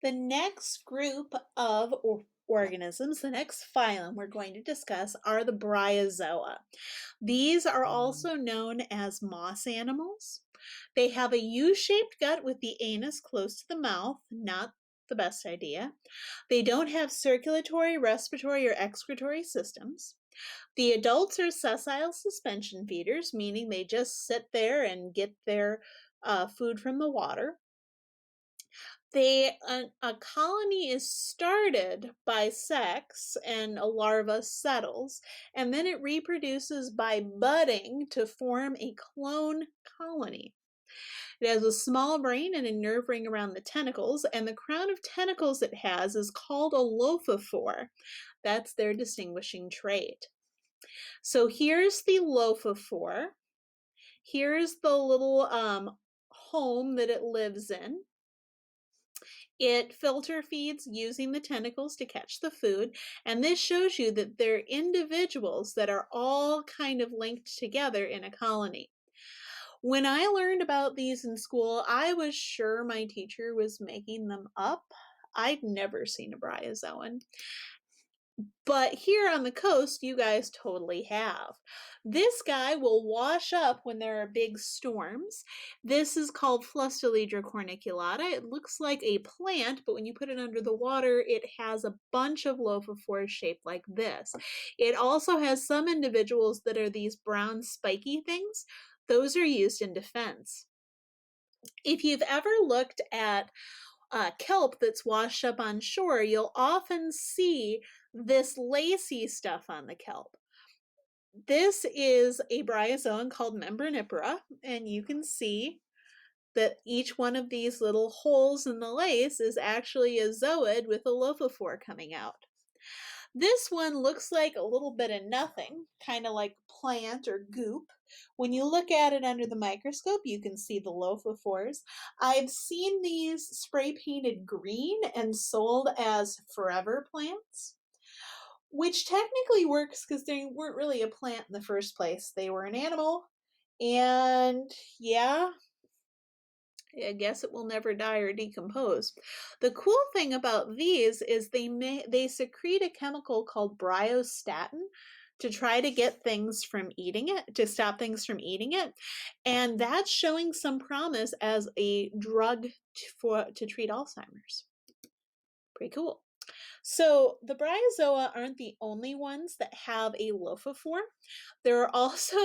The next group of organisms, the next phylum we're going to discuss are the bryozoa. These are also known as moss animals. They have a U-shaped gut with the anus close to the mouth, not the best idea. They don't have circulatory, respiratory, or excretory systems. The adults are sessile suspension feeders, meaning they just sit there and get their food from the water. A colony is started by sex and a larva settles, and then it reproduces by budding to form a clone colony. It has a small brain and a nerve ring around the tentacles, and the crown of tentacles it has is called a lophophore. That's their distinguishing trait. So here's the lophophore. Here's the little home that it lives in. It filter feeds using the tentacles to catch the food, and this shows you that they're individuals that are all kind of linked together in a colony. When I learned about these in school, I was sure my teacher was making them up. I'd never seen a bryozoan. But here on the coast, you guys totally have. This guy will wash up when there are big storms. This is called Flustelidra corniculata. It looks like a plant, but when you put it under the water, it has a bunch of lophophores shaped like this. It also has some individuals that are these brown spiky things. Those are used in defense. If you've ever looked at kelp that's washed up on shore, you'll often see this lacy stuff on the kelp. This is a bryozoan called Membranipara, and you can see that each one of these little holes in the lace is actually a zooid with a lophophore coming out. This one looks like a little bit of nothing, kind of like plant or goop. When you look at it under the microscope, you can see the lophophores. I've seen these spray painted green and sold as forever plants, which technically works because they weren't really a plant in the first place. They were an animal, and yeah, I guess it will never die or decompose. The cool thing about these is they secrete a chemical called bryostatin to try to get things from eating it, to stop things from eating it, and that's showing some promise as a drug to treat Alzheimer's. Pretty cool. So the bryozoa aren't the only ones that have a lophophore. There are also,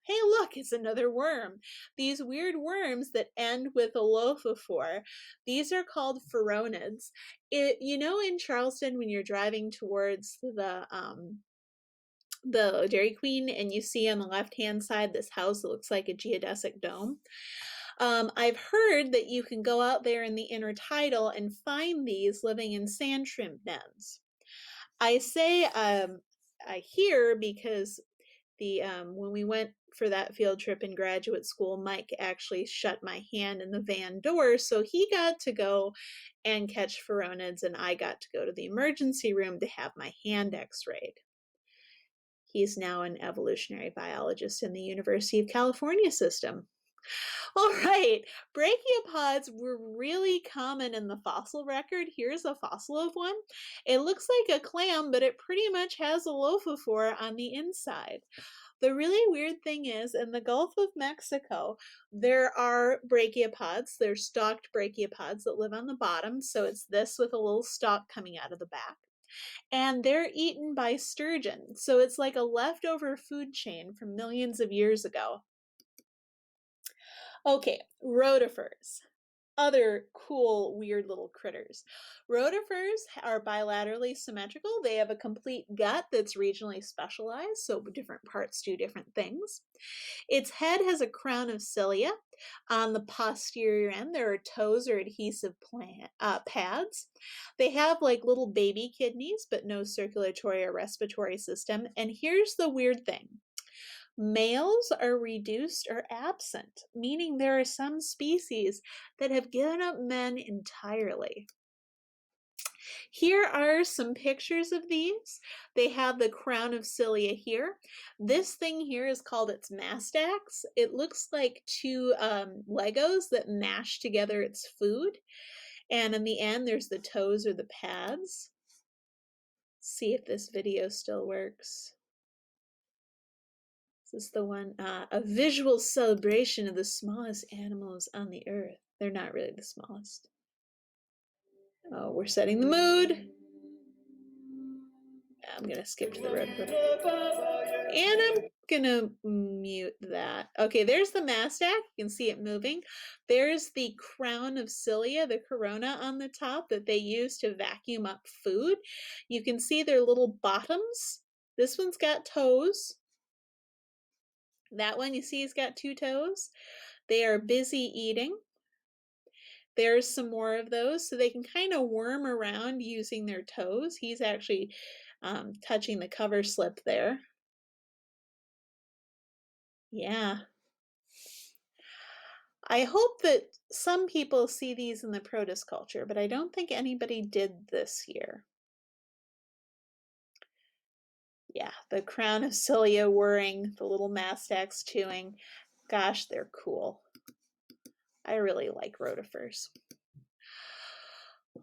hey look, it's another worm. These weird worms that end with a lophophore. These are called phoronids. You know, in Charleston when you're driving towards the Dairy Queen and you see on the left-hand side this house that looks like a geodesic dome? I've heard that you can go out there in the intertidal and find these living in sand shrimp dens. I say I hear because when we went for that field trip in graduate school, Mike actually shut my hand in the van door, so he got to go and catch phoronids, and I got to go to the emergency room to have my hand x-rayed. He's now an evolutionary biologist in the University of California system. All right, brachiopods were really common in the fossil record. Here's a fossil of one. It looks like a clam, but it pretty much has a lophophore on the inside. The really weird thing is, in the Gulf of Mexico, there are brachiopods. They're stalked brachiopods that live on the bottom, so it's this with a little stalk coming out of the back. And they're eaten by sturgeon, so it's like a leftover food chain from millions of years ago. Okay, rotifers. Other cool, weird little critters. Rotifers are bilaterally symmetrical. They have a complete gut that's regionally specialized, so different parts do different things. Its head has a crown of cilia. On the posterior end, there are toes or adhesive pads. They have like little baby kidneys, but no circulatory or respiratory system. And here's the weird thing. Males are reduced or absent, meaning there are some species that have given up men entirely. Here are some pictures of these. They have the crown of cilia here. This thing here is called its mastax. It looks like two Legos that mash together its food. And in the end, there's the toes or the pads. See if this video still works. This is the one, a visual celebration of the smallest animals on the earth. They're not really the smallest. Oh, we're setting the mood. I'm going to skip to the red hood. And I'm going to mute that. Okay, there's the mastach. You can see it moving. There's the crown of cilia, the corona on the top that they use to vacuum up food. You can see their little bottoms. This one's got toes. That one, you see, has got 2 toes. They are busy eating. There's some more of those, so they can kind of worm around using their toes. He's actually touching the cover slip there. Yeah. I hope that some people see these in the protist culture, but I don't think anybody did this year. Yeah, the crown of cilia whirring, the little mastachs chewing. Gosh, they're cool. I really like rotifers.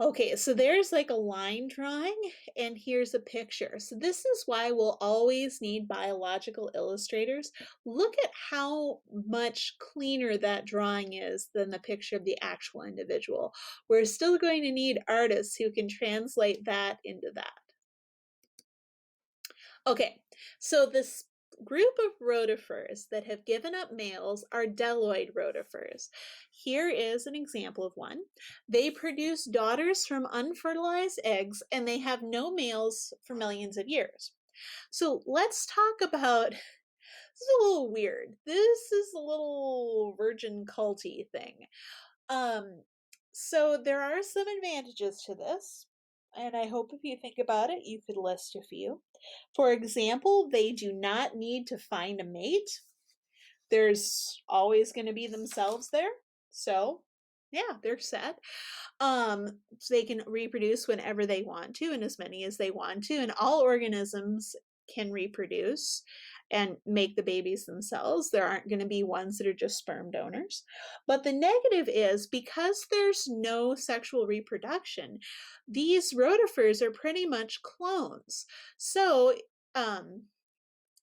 Okay, so there's like a line drawing, and here's a picture. So this is why we'll always need biological illustrators. Look at how much cleaner that drawing is than the picture of the actual individual. We're still going to need artists who can translate that into that. Okay, so this group of rotifers that have given up males are bdelloid rotifers. Here is an example of one. They produce daughters from unfertilized eggs, and they have no males for millions of years. So let's talk about, this is a little weird. This is a little virgin culty thing. So there are some advantages to this, and I hope if you think about it, you could list a few. For example, they do not need to find a mate. There's always going to be themselves there. So yeah, they're set. So they can reproduce whenever they want to and as many as they want to. And all organisms can reproduce and make the babies themselves. There aren't going to be ones that are just sperm donors. But the negative is because there's no sexual reproduction, these rotifers are pretty much clones. So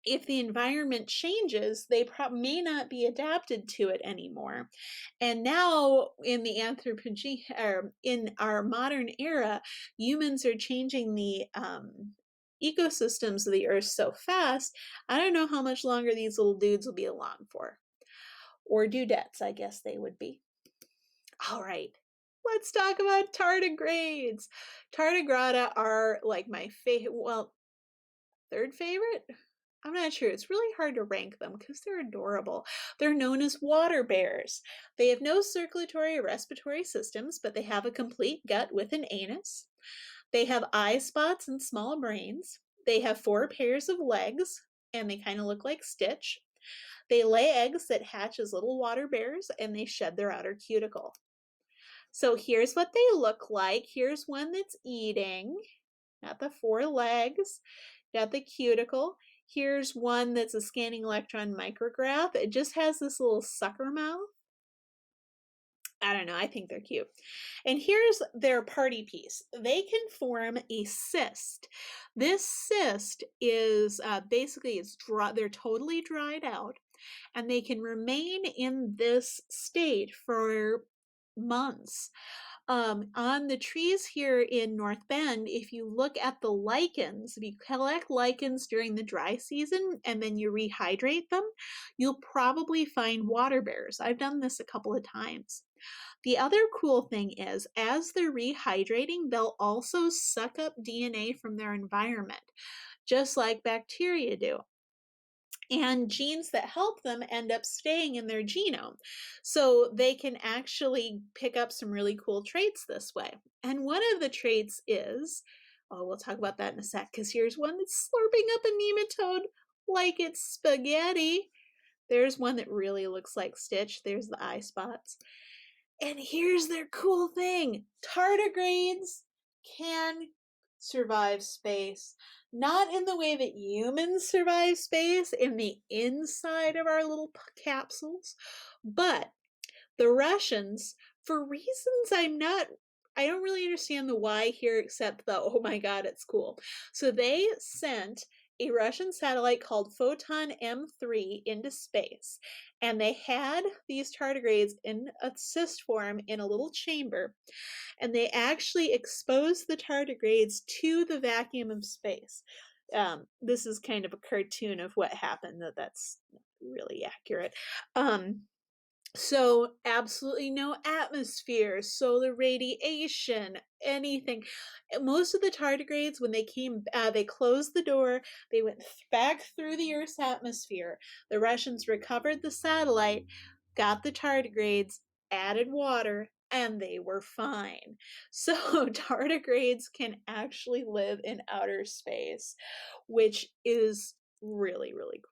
if the environment changes, they may not be adapted to it anymore. And now in the anthropogene, or in our modern era, humans are changing the ecosystems of the earth so fast. I don't know how much longer these little dudes will be along for. Or dudettes, I guess they would be. All right. Let's talk about tardigrades. Tardigrada are like my favorite, well, third favorite? I'm not sure. It's really hard to rank them because they're adorable. They're known as water bears. They have no circulatory or respiratory systems, but they have a complete gut with an anus. They have eye spots and small brains. They have 4 pairs of legs, and they kind of look like Stitch. They lay eggs that hatch as little water bears, and they shed their outer cuticle. So here's what they look like. Here's one that's eating. Got the 4 legs. Got the cuticle. Here's one that's a scanning electron micrograph. It just has this little sucker mouth. I don't know, I think they're cute. And here's their party piece. They can form a cyst. This cyst is basically, they're totally dried out, and they can remain in this state for months. On the trees here in North Bend, if you look at the lichens, if you collect lichens during the dry season and then you rehydrate them, you'll probably find water bears. I've done this a couple of times. The other cool thing is, as they're rehydrating, they'll also suck up DNA from their environment, just like bacteria do. And genes that help them end up staying in their genome. So they can actually pick up some really cool traits this way. And one of the traits is, oh, we'll talk about that in a sec, because here's one that's slurping up a nematode like it's spaghetti. There's one that really looks like Stitch. There's the eye spots. And here's their cool thing. Tardigrades can survive space. Not in the way that humans survive space, in the inside of our little capsules, but the Russians, for reasons I'm not I don't really understand the why here except the, "Oh my god, it's cool." So they sent a Russian satellite called Photon M3 into space, and they had these tardigrades in a cyst form in a little chamber, and they actually exposed the tardigrades to the vacuum of space. This is kind of a cartoon of what happened, that's really accurate. Um, so absolutely no atmosphere, solar radiation, anything. Most of the tardigrades, when they came, they closed the door, they went back through the Earth's atmosphere. The Russians recovered the satellite, got the tardigrades, added water, and they were fine. So tardigrades can actually live in outer space, which is really, really